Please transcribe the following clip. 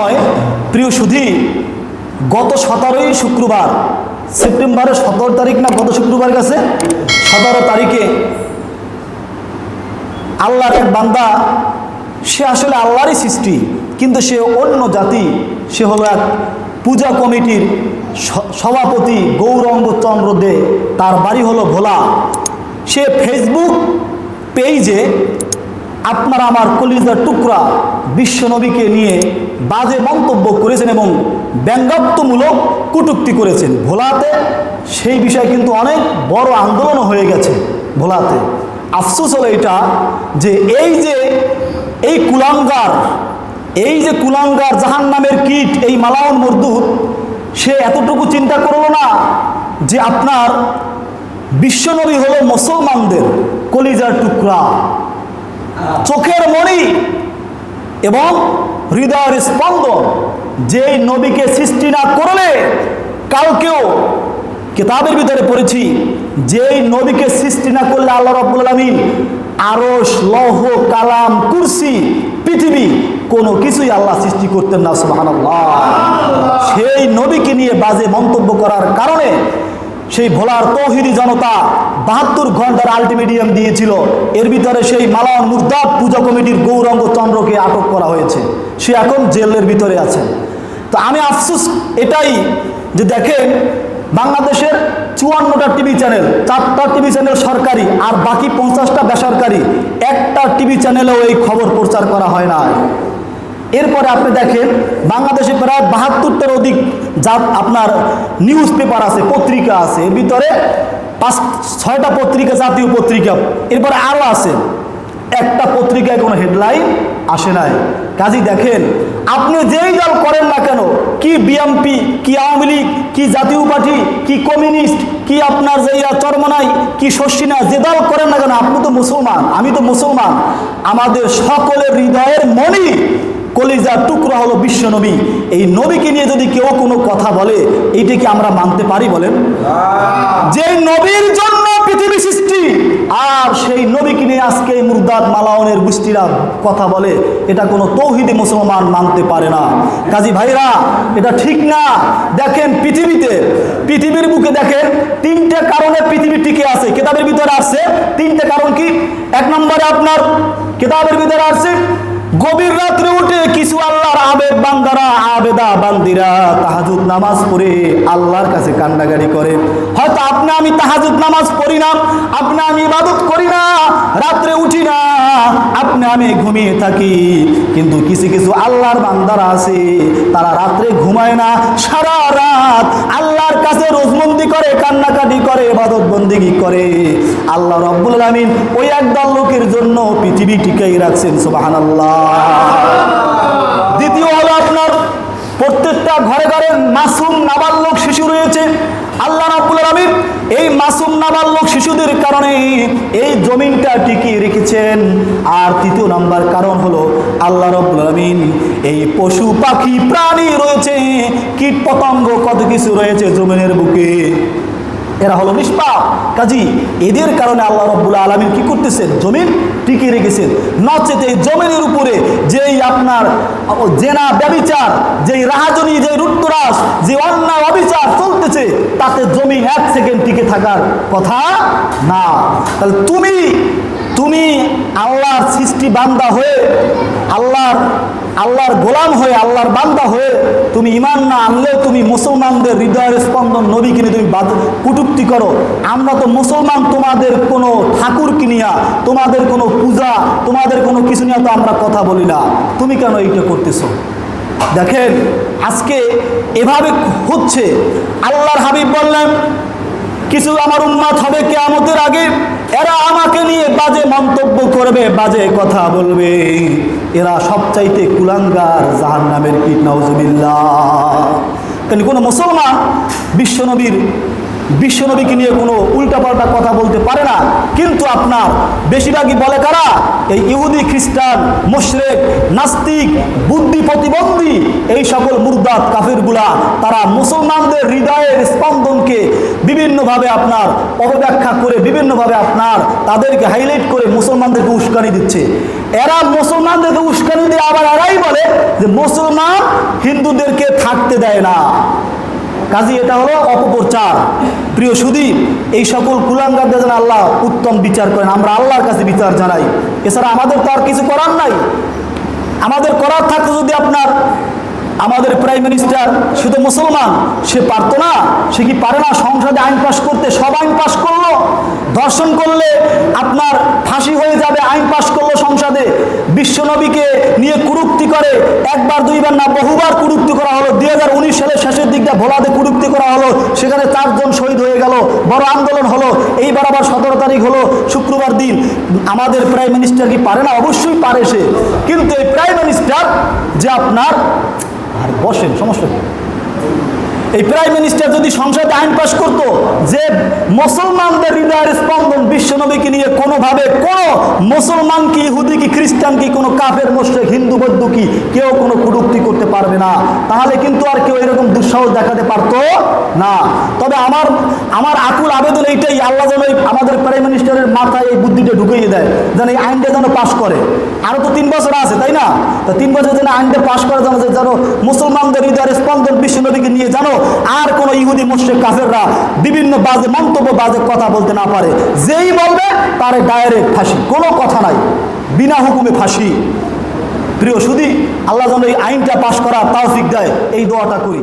হয় প্রিয় সুধী, গত 17ই শুক্রবার, সেপ্টেম্বরের 17 তারিখ না গত শুক্রবার গেছে, 17 তারিখে আল্লাহর এক বান্দা, সে আসলে আল্লাহরই সৃষ্টি, কিন্তু সে অন্য জাতি। সে হলো এক পূজা কমিটির সভাপতি গৌরাঙ্গ চন্দ্র দে, তার বাড়ি হলো ভোলা। সে ফেসবুক পেজে আপনার আমার কলিজার টুকরা বিশ্বনবীকে নিয়ে বাজে মন্তব্য করেছেন এবং ব্যঙ্গাত্মমূলক কটূক্তি করেছেন ভোলাতে। সেই বিষয়ে কিন্তু অনেক বড় আন্দোলন হয়ে গেছে ভোলাতে। আফসোস হলো এটা যে এই কুলাঙ্গার জাহান্নামের কীট, এই মালাউন মরদুদ, সে এতটুকু চিন্তা করলো না যে আপনার বিশ্বনবী হলো মুসলমানদের কলিজার টুকরা, চোখের মণি এবং হৃদয়ের স্পন্দন। যেই নবীকে সৃষ্টি না করলে, কালকেও কিতাবের ভিতরে পড়েছি, যেই নবীকে সৃষ্টি না করলে আল্লাহ রাব্বুল আলামিন আরশ, লৌহ, কালাম, কুরসি, পৃথিবী কোনো কিছুই আল্লাহ সৃষ্টি করতেন না। সুবহানাল্লাহ। সেই নবীকে নিয়ে বাজে মন্তব্য করার কারণে সেই ভোলার তৌহিদি জনতা 72 ঘন্টার আলটিমেটাম দিয়েছিল। এর ভিতরে সেই মালাউন মুরদাদ পূজা কমিটির গৌরাঙ্গ চন্দ্রকে আটক করা হয়েছে, সে এখন জেলের ভিতরে আছে। তো আমি আফসোস এটাই যে দেখেন, বাংলাদেশের 54টা টিভি চ্যানেল, 4টা টিভি চ্যানেল সরকারি আর বাকি 50টা বেসরকারি, একটা টিভি চ্যানেলেও এই খবর প্রচার করা হয় না। এরপরে আপনি দেখেন, বাংলাদেশে প্রায় 72টার অধিক আপনার নিউজ পেপার আছে, পত্রিকা আছে। এর ভিতরে 5-6টা পত্রিকা জাতীয় পত্রিকা, এরপরে আরও আছে। একটা পত্রিকায় কোনো হেডলাইন আসে নাই। কাজী দেখেন, আপনি যেই দল করেন না কেন, কি বিএমপি, কি আওয়ামী লীগ, কি জাতীয় পার্টি, কি কমিউনিস্ট, কি আপনার যে চরমনাই, কি শর্ষিনা, যে দল করেন না কেন, আপনি তো মুসলমান, আমি তো মুসলমান। আমাদের সকলের হৃদয়ের মণি, কলিজার টুকরা হলো বিশ্বনবী। এই নবীকে নিয়ে যদি কেউ কোনো কথা বলে, এইটাকে আমরা মানতে পারি? বলেন। যে নবীর জন্য পৃথিবী সৃষ্টি, আর সেই নবীকে নিয়ে আজকে মুরদাদ মালাউনের গোষ্ঠীরা কথা বলে, এটা কোনো তৌহিদি মুসলমান মানতে পারে না। কাজী ভাইরা, এটা ঠিক না। দেখেন, পৃথিবীর বুকে দেখেন 3টে কারণে পৃথিবী টিকে আছে। কিতাবের ভিতরে আসছে 3টে কারণ। কি? 1 নম্বরে আপনার কিতাবের ভিতরে আসছে, গভীর রাত্রে উঠে কিছু আল্লাহর আবেদ বান্দারা, আবেদা বান্দিরা তাহাজ্জুদ নামাজ পড়ে আল্লাহর কাছে কান্নাকাটি করে। হয়তো আপনি আমি তাহাজ্জুদ নামাজ পড়ি না, আপনি আমি ইবাদত করি না, রাত্রে উঠি না, আপনি আমি ঘুমিয়ে থাকি, কিন্তু কিছু আল্লাহর বান্দারা আছে, তারা রাত্রে ঘুমায় না, সারা রাত আল্লাহর কাছে রোজমন্দি করে, কান্নাকাটি করে, ইবাদত বন্দেগী করে। আল্লাহ রাব্বুল আলামিন ওই একদল লোকের জন্য পৃথিবী টিকাই রাখছেন। সুবহানাল্লাহ। দ্বিতীয় হলো আপনার প্রত্যেকটা ঘরে ঘরে মাসুম নাবালক শিশু রয়েছে। আল্লাহ রাব্বুল আলামিন এই মাসুম নাবালক শিশুদের কারণে এই জমিনটা টিকিয়ে রেখেছেন। আর তৃতীয় নাম্বার কারণ হলো আল্লাহ রাব্বুল আলামিন এই পশু পাখি প্রাণী রয়েছে, কীট পতঙ্গ, কত কিছু রয়েছে জমিনের বুকে, এরা হলো নিষ্পাপ। কাজী এদের কারণে আল্লাহ রাব্বুল আলামিন কি করতেছেন? জমিন টিকিয়ে রেখেছেন। নচেত এই জমিনের উপরে যেই আপনার জেনা, ব্যভিচার, যেই রাহাজনী, যেই লুটতরাজ, যে অন্যায় অবিচার চলতেছে, তাতে জমিন 1 সেকেন্ড টিকে থাকার কথা না। তাহলে তুমি আল্লাহর সৃষ্টি বান্দা হয়ে, আল্লাহর গোলাম হয়ে, আল্লাহর বান্দা হয়ে তুমি ঈমান না আনলেও তুমি মুসলমানদের হৃদয়ের স্পন্দন নবীকে নিয়ে তুমি কটূক্তি করো। আমরা তো মুসলমান, তোমাদের কোনো ঠাকুর কিনিয়া, তোমাদের কোনো পূজা, তোমাদের কোনো কিছু নিয়ে তো আমরা কথা বলি না। তুমি কেন এইটা করতেছো? দেখেন, আজকে এভাবে হচ্ছে। আল্লাহর হাবিব বললেন, কিছু আমার উম্মত হবে কিয়ামতের আগে, এরা আমাকে নিয়ে বাজে মন্তব্য করবে, বাজে কথা বলবে, এরা সবচাইতে কুলাঙ্গার, জাহান্নামের কীট, নাউজুবিল্লাহ। কারণ কোনো মুসলমান বিশ্বনবীর বিশ্বনবীকে নিয়ে কোনো উল্টাপাল্টা কথা বলতে পারে না। কিন্তু আপনার বেশিরভাগই বলে কারা? এই ইহুদি, খ্রিস্টান, মুশরিক, নাস্তিক, বুদ্ধি প্রতিবন্ধী এই সকল মুরদাদ কাফিরগুলা তারা মুসলমানদের হৃদয়ের স্পন্দনকে বিভিন্নভাবে আপনার অপব্যাখ্যা করে, বিভিন্নভাবে আপনার তাদেরকে হাইলাইট করে মুসলমানদেরকে উস্কানি দিচ্ছে। এরা মুসলমানদেরকে উস্কানি দিয়ে আবার এরাই বলে যে মুসলমান হিন্দুদেরকে থাকতে দেয় না। কাজী এটা হলো অপপ্রচার। প্রিয় সুধী, এই সকল কুলাঙ্গারদের যেন আল্লাহ উত্তম বিচার করেন। আমরা আল্লাহর কাছে বিচার জানাই, এছাড়া আমাদের তো আর কিছু করার নাই। আমাদের করার থাকতো যদি আপনার আমাদের প্রাইম মিনিস্টার শুধু মুসলমান, সে পারতো না? সে কি পারে না সংসদে আইন পাশ করতে? সব আইন পাশ করলো। ধর্ষণ করলে আপনার ফাঁসি হয়ে যাবে, আইন পাশ করলো সংসদে। বিশ্বনবীকে নিয়ে কুরুক্তি করে, একবার দুইবার না বহুবার কুরুক্তি করা হলো। 2019 সালের শেষের দিকটা ভোলাতে কুরুক্তি করা হলো, সেখানে 4 জন শহীদ হয়ে গেল, বড় আন্দোলন হলো। এইবার আবার 17 তারিখ হলো শুক্রবার দিন। আমাদের প্রাইম মিনিস্টার কি পারে না? অবশ্যই পারে সে। কিন্তু এই প্রাইম মিনিস্টার যে আপনার আর বসেন, সমস্যা কি? এই প্রাইম মিনিস্টার যদি সংসদে আইন পাশ করতো যে মুসলমানদের হৃদয়ের স্পন্দন বিশ্বনবীকে নিয়ে কোনোভাবে কোনো মুসলমান কি, ইহুদি কি, খ্রিস্টান কি, কোনো কাফের, মুশরিক, হিন্দু, বৌদ্ধ কি কেউ কোনো কটূক্তি করতে পারবে না, তাহলে কিন্তু আর কেউ এরকম দুঃসাহস দেখাতে পারতো না। তবে আমার আকুল আবেদন এইটাই, আল্লাহ যেন আমাদের প্রাইম মিনিস্টারের মাথায় এই বুদ্ধিটা ঢুকিয়ে দেয়, যেন এই আইনটা যেন পাশ করে। আরও তো 3 বছর আছে, তাই না? তো 3 বছর যেন আইনটা পাশ করে, যেন মুসলমানদের হৃদয়ের স্পন্দন বিশ্বনবীকে নিয়ে জানো আর কোনো ইহুদি, মুশরিক, কাফেররা বিভিন্ন বাজে মন্তব্য, বাজে কথা বলতে না পারে। যেই বলবে তারে ডাইরেক্ট ফাঁসি, কোনো কথা নাই, বিনা হুকুমে ফাঁসি। প্রিয় সুধী, আল্লাহ যেন এই আইনটা পাশ করা তৌফিক দেয়, এই দোয়াটা করি।